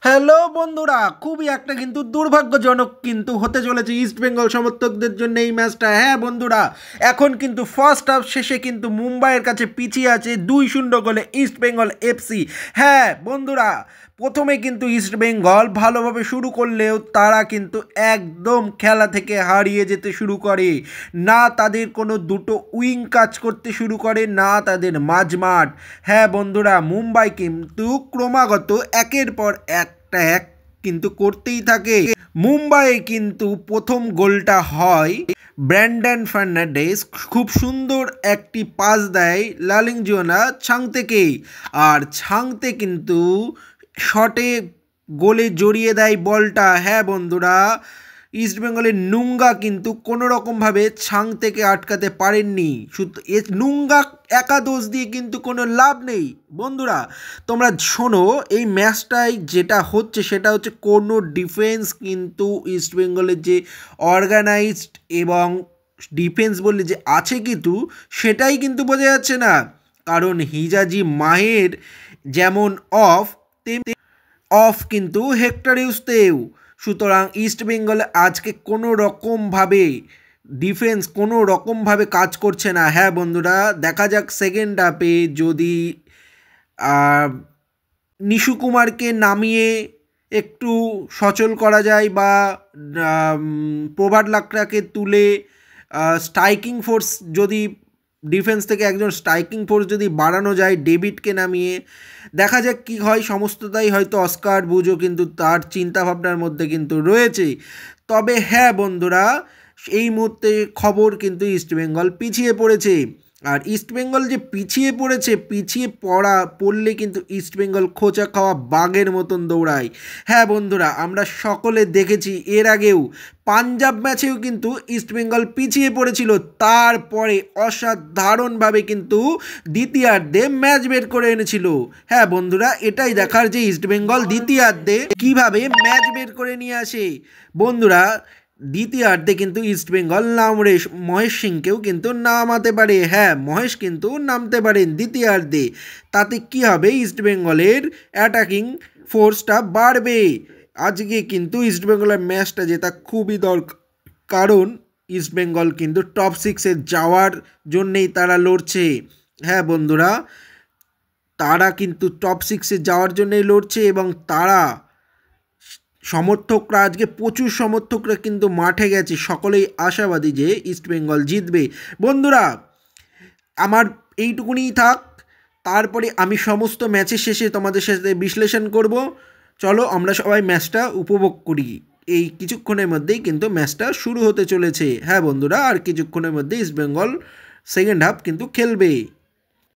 Hello বন্ধুরা, খুবই একটা কিন্তু দুর্ভাগ্যজনক কিন্তু হতে চলেছে ইস্ট বেঙ্গল সমর্থকদের জন্য এই ম্যাচটা। হ্যাঁ বন্ধুরা, এখন কিন্তু ফার্স্ট হাফ শেষে কিন্তু মুম্বাইয়ের কাছে পিছিয়ে আছে 2-0 গোলে ইস্ট বেঙ্গল এফসি। হ্যাঁ বন্ধুরা, প্রথমে কিন্তু ইস্ট বেঙ্গল ভালোভাবে শুরু করলেও তারা কিন্তু একদম খেলা থেকে হারিয়ে যেতে শুরু করে। না তাদের কোনো দুটো উইং কাজ করতে শুরু করে, না তাদের মাঝমাঠ। হ্যাঁ বন্ধুরা, মুম্বাই কিন্তু ক্রমাগত একের পর একটা এক কিন্তু করতেই থাকে। মুম্বাইয়ে কিন্তু প্রথম গোলটা হয় ব্র্যান্ডন ফার্নান্ডেজ খুব সুন্দর একটি পাস দেয় লালিংজুয়ানা ছাংতেকে, আর ছাংতে কিন্তু শটে গোলে জড়িয়ে দেয় বলটা। হ্যাঁ বন্ধুরা, ইস্টবেঙ্গলের নুঙ্গা কিন্তু কোনো রকমভাবে ছাং থেকে আটকাতে পারেননি। শুধু নুঙ্গা একা দোষ দিয়ে কিন্তু কোনো লাভ নেই। বন্ধুরা তোমরা শোনো, এই ম্যাচটায় যেটা হচ্ছে সেটা হচ্ছে কোনো ডিফেন্স কিন্তু ইস্টবেঙ্গলের যে অর্গানাইজড এবং ডিফেন্স বলে যে আছে কিন্তু সেটাই কিন্তু বোঝা যাচ্ছে না। কারণ হিজাজি মাহের যেমন অফ তেমনি অফ কিন্তু হেক্টর ইউসতেও। সুতরাং ইস্ট বেঙ্গলে আজকে কোনো রকমভাবে ডিফেন্স কোনো রকমভাবে কাজ করছে না। হ্যাঁ বন্ধুরা, দেখা যাক সেকেন্ড হাফে যদি নিশু কুমারকে নামিয়ে একটু সচল করা যায় বা প্রভাত লাকড়াকে তুলে স্ট্রাইকিং ফোর্স যদি ডিফেন্স থেকে একজন স্ট্রাইকিং ফোর্স যদি বাড়ানো যায়, ডেভিডকে নামিয়ে দেখা যাক কী হয়। সমস্তটাই হয়তো অস্কার বুজো কিন্তু তার চিন্তাভাবনার মধ্যে কিন্তু রয়েছে। তবে হ্যাঁ বন্ধুরা, এই মুহূর্তে খবর কিন্তু ইস্টবেঙ্গল পিছিয়ে পড়েছে। আর ইস্টবেঙ্গল যে পিছিয়ে পড়লে কিন্তু ইস্টবেঙ্গল খোঁচা খাওয়া বাঘের মতন দৌড়ায়। হ্যাঁ বন্ধুরা, আমরা সকলে দেখেছি এর আগেও পাঞ্জাব ম্যাচেও কিন্তু ইস্টবেঙ্গল পিছিয়ে পড়েছিল, তারপরে অসাধারণভাবে কিন্তু দ্বিতীয়ার্ধে ম্যাচ বের করে এনেছিল। হ্যাঁ বন্ধুরা, এটাই দেখার যে ইস্টবেঙ্গল দ্বিতীয়ার্ধে কিভাবে ম্যাচ বের করে নিয়ে আসে। বন্ধুরা দ্বিতীয়ার্ধে কিন্তু ইস্টবেঙ্গল মহেশ সিংকেও কিন্তু নামাতে পারে। হ্যাঁ, মহেশ কিন্তু নামতে পারেন দ্বিতীয়ার্ধে। তাতে কি হবে, ইস্টবেঙ্গলের অ্যাটাকিং ফোর্সটা বাড়বে। আজকে কিন্তু ইস্টবেঙ্গলের ম্যাচটা জেতা খুবই দরকার, কারণ ইস্টবেঙ্গল কিন্তু টপ 6-এ যাওয়ার জন্যেই তারা লড়ছে। হ্যাঁ বন্ধুরা, তারা কিন্তু টপ 6-এ যাওয়ার জন্যই লড়ছে এবং তারা সমর্থকরা আজকে প্রচুর সমর্থকরা কিন্তু মাঠে গেছে, সকলেই আশাবাদী যে ইস্টবেঙ্গল জিতবে। বন্ধুরা আমার এইটুকুনিই থাক, তারপরে আমি সমস্ত ম্যাচের শেষে তোমাদের সাথে বিশ্লেষণ করব। চলো আমরা সবাই ম্যাচটা উপভোগ করি। এই কিছুক্ষণের মধ্যেই কিন্তু ম্যাচটা শুরু হতে চলেছে। হ্যাঁ বন্ধুরা, আর কিছুক্ষণের মধ্যে ইস্টবেঙ্গল সেকেন্ড হাফ কিন্তু খেলবে।